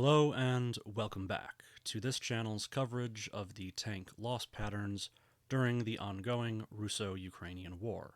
Hello and welcome back to this channel's coverage of the tank loss patterns during the ongoing Russo-Ukrainian War.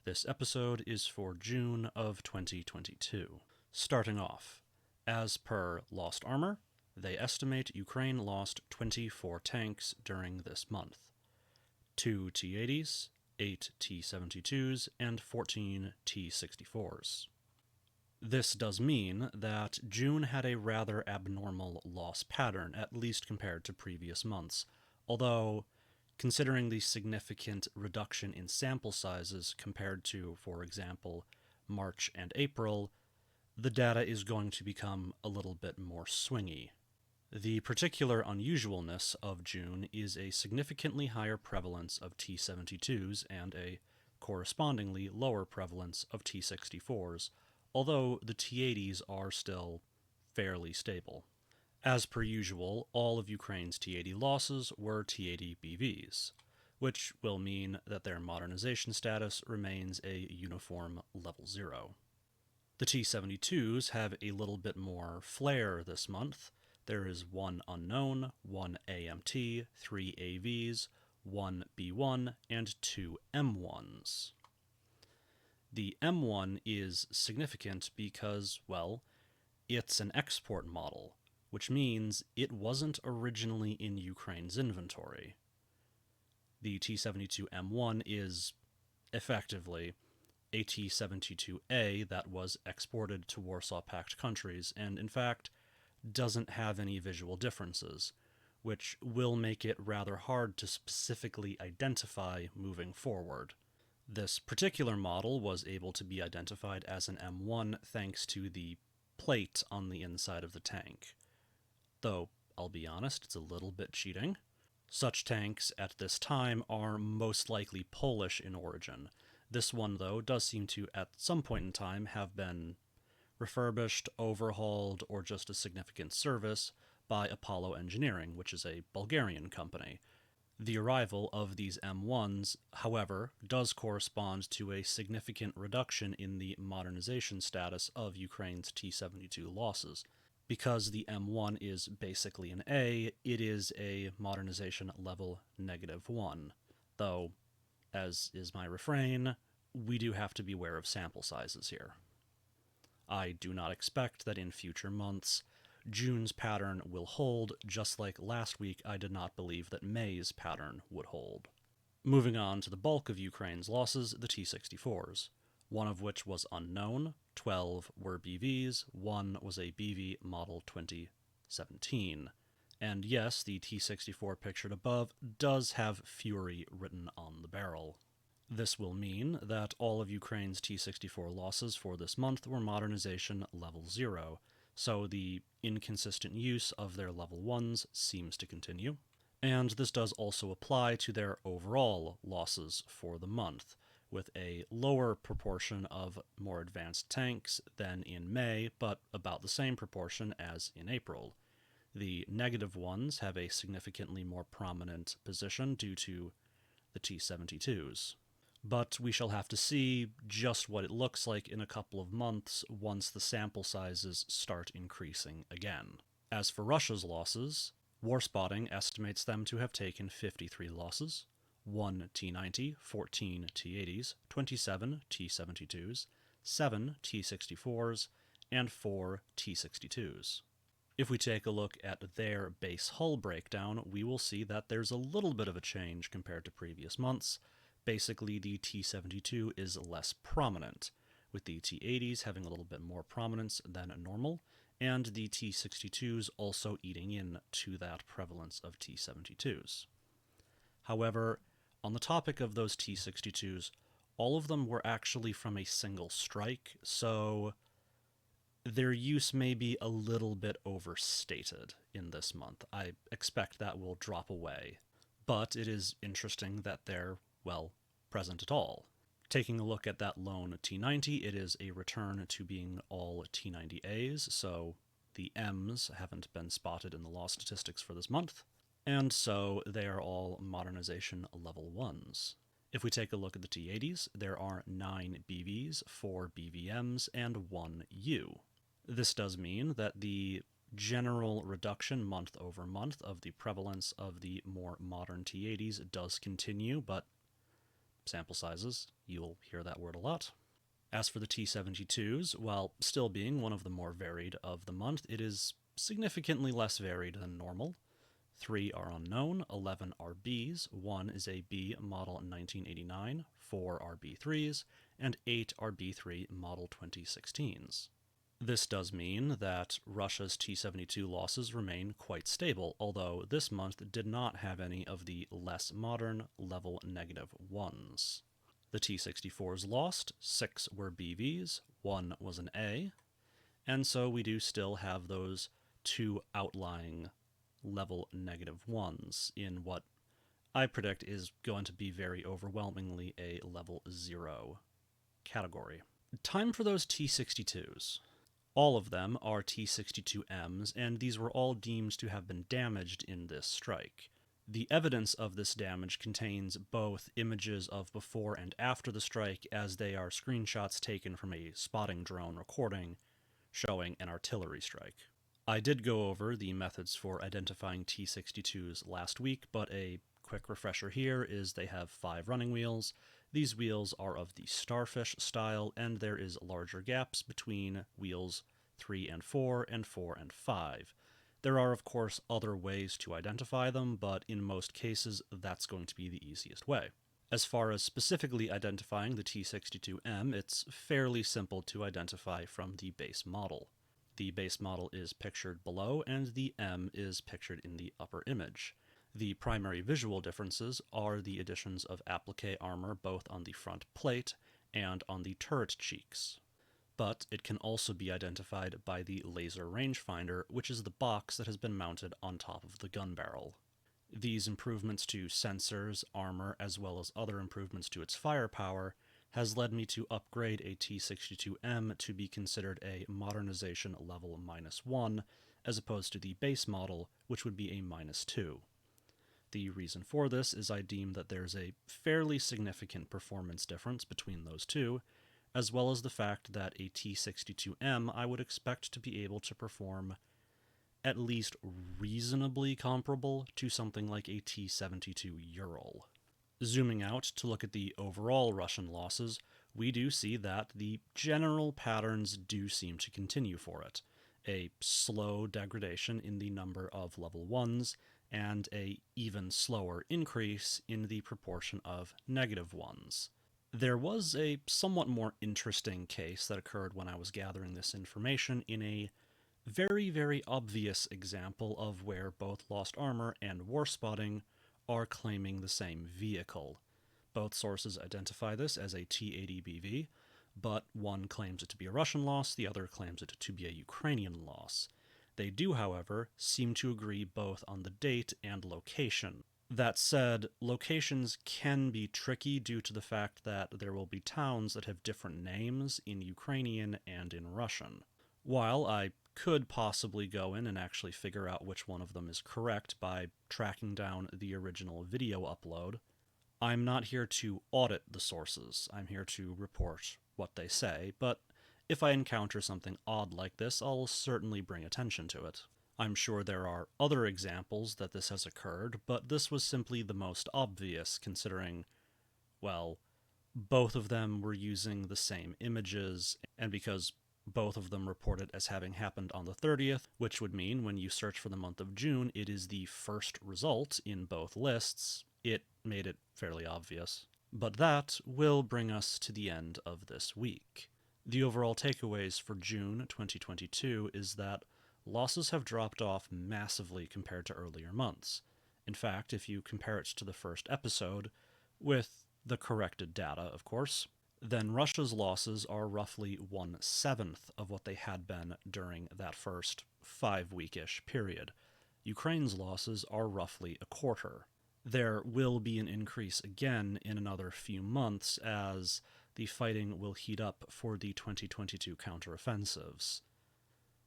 This episode is for June of 2022. Starting off, as per Lost Armor, they estimate Ukraine lost 24 tanks during this month. 2 T-80s, 8 T-72s, and 14 T-64s. This does mean that June had a rather abnormal loss pattern, at least compared to previous months, although, considering the significant reduction in sample sizes compared to, for example, March and April, the data is going to become a little bit more swingy. The particular unusualness of June is a significantly higher prevalence of T-72s and a correspondingly lower prevalence of T-64s, although the T-80s are still fairly stable. As per usual, all of Ukraine's T-80 losses were T-80 BVs, which will mean that their modernization status remains a uniform level 0. The T-72s have a little bit more flair this month. There is 1 unknown, 1 AMT, 3 AVs, 1 B1, and 2 M1s. The M1 is significant because, well, it's an export model, which means it wasn't originally in Ukraine's inventory. The T-72 M1 is, effectively, a T-72A that was exported to Warsaw Pact countries, and in fact, doesn't have any visual differences, which will make it rather hard to specifically identify moving forward. This particular model was able to be identified as an M1 thanks to the plate on the inside of the tank. Though, I'll be honest, it's a little bit cheating. Such tanks at this time are most likely Polish in origin. This one, though, does seem to, at some point in time, have been refurbished, overhauled, or just a significant service by Apollo Engineering, which is a Bulgarian company. The arrival of these M1s, however, does correspond to a significant reduction in the modernization status of Ukraine's T-72 losses. Because the M1 is basically an A, it is a modernization level -1. Though, as is my refrain, we do have to be aware of sample sizes here. I do not expect that in future months June's pattern will hold, just like last week I did not believe that May's pattern would hold. Moving on to the bulk of Ukraine's losses, the T-64s, one of which was unknown, 12 were BVs, 1 was a BV model 2017. And yes, the T-64 pictured above does have Fury written on the barrel. This will mean that all of Ukraine's T-64 losses for this month were modernization level 0, so the inconsistent use of their level 1s seems to continue. And this does also apply to their overall losses for the month, with a lower proportion of more advanced tanks than in May, but about the same proportion as in April. The negative ones have a significantly more prominent position due to the T-72s. But we shall have to see just what it looks like in a couple of months once the sample sizes start increasing again. As for Russia's losses, Warspotting estimates them to have taken 53 losses, 1 T-90, 14 T-80s, 27 T-72s, 7 T-64s, and 4 T-62s. If we take a look at their base hull breakdown, we will see that there's a little bit of a change compared to previous months. Basically, the T-72 is less prominent, with the T-80s having a little bit more prominence than normal, and the T-62s also eating into that prevalence of T-72s. However, on the topic of those T-62s, all of them were actually from a single strike, so their use may be a little bit overstated in this month. I expect that will drop away, but it is interesting that they're present at all. Taking a look at that lone T-90, it is a return to being all T-90As, so the Ms haven't been spotted in the loss statistics for this month, and so they are all modernization level 1s. If we take a look at the T-80s, there are 9 BVs, 4 BVMs, and 1 U. This does mean that the general reduction month over month of the prevalence of the more modern T-80s does continue, but sample sizes, you'll hear that word a lot. As for the T-72s, while still being one of the more varied of the month, it is significantly less varied than normal. 3 are unknown, 11 are Bs, 1 is a B model 1989, 4 are B3s, and 8 are B3 model 2016s. This does mean that Russia's T-72 losses remain quite stable, although this month did not have any of the less modern level -1s. The T-64s lost, 6 were BVs, 1 was an A, and so we do still have those 2 outlying level -1s in what I predict is going to be very overwhelmingly a level 0 category. Time for those T-62s. All of them are T-62Ms, and these were all deemed to have been damaged in this strike. The evidence of this damage contains both images of before and after the strike, as they are screenshots taken from a spotting drone recording showing an artillery strike. I did go over the methods for identifying T-62s last week, but a quick refresher here is they have 5 running wheels. These wheels are of the starfish style, and there is larger gaps between wheels 3 and 4 and 4 and 5. There are, of course, other ways to identify them, but in most cases, that's going to be the easiest way. As far as specifically identifying the T-62M, it's fairly simple to identify from the base model. The base model is pictured below, and the M is pictured in the upper image. The primary visual differences are the additions of applique armor both on the front plate and on the turret cheeks. But it can also be identified by the laser rangefinder, which is the box that has been mounted on top of the gun barrel. These improvements to sensors, armor, as well as other improvements to its firepower has led me to upgrade a T-62M to be considered a modernization level -1, as opposed to the base model, which would be a -2. The reason for this is I deem that there's a fairly significant performance difference between those two, as well as the fact that a T-62M I would expect to be able to perform at least reasonably comparable to something like a T-72 Ural. Zooming out to look at the overall Russian losses, we do see that the general patterns do seem to continue for it. A slow degradation in the number of level 1s, and a even slower increase in the proportion of -1s. There was a somewhat more interesting case that occurred when I was gathering this information in a very, very obvious example of where both Lost Armor and Warspotting are claiming the same vehicle. Both sources identify this as a T-80BV, but one claims it to be a Russian loss, the other claims it to be a Ukrainian loss. They do, however, seem to agree both on the date and location. That said, locations can be tricky due to the fact that there will be towns that have different names in Ukrainian and in Russian. While I could possibly go in and actually figure out which one of them is correct by tracking down the original video upload, I'm not here to audit the sources. I'm here to report what they say, but if I encounter something odd like this, I'll certainly bring attention to it. I'm sure there are other examples that this has occurred, but this was simply the most obvious considering, well, both of them were using the same images, and because both of them report it as having happened on the 30th, which would mean when you search for the month of June, it is the first result in both lists, it made it fairly obvious. But that will bring us to the end of this week. The overall takeaways for June 2022 is that losses have dropped off massively compared to earlier months. In fact, if you compare it to the first episode, with the corrected data, of course, then Russia's losses are roughly 1/7 of what they had been during that first 5-week-ish period. Ukraine's losses are roughly a quarter. There will be an increase again in another few months as the fighting will heat up for the 2022 counteroffensives.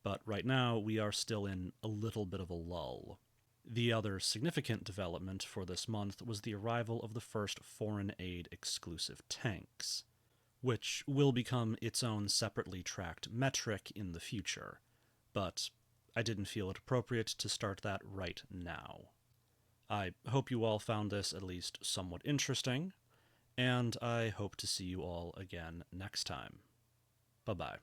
But right now, we are still in a little bit of a lull. The other significant development for this month was the arrival of the first foreign aid exclusive tanks, which will become its own separately tracked metric in the future. But I didn't feel it appropriate to start that right now. I hope you all found this at least somewhat interesting, and I hope to see you all again next time. Bye-bye.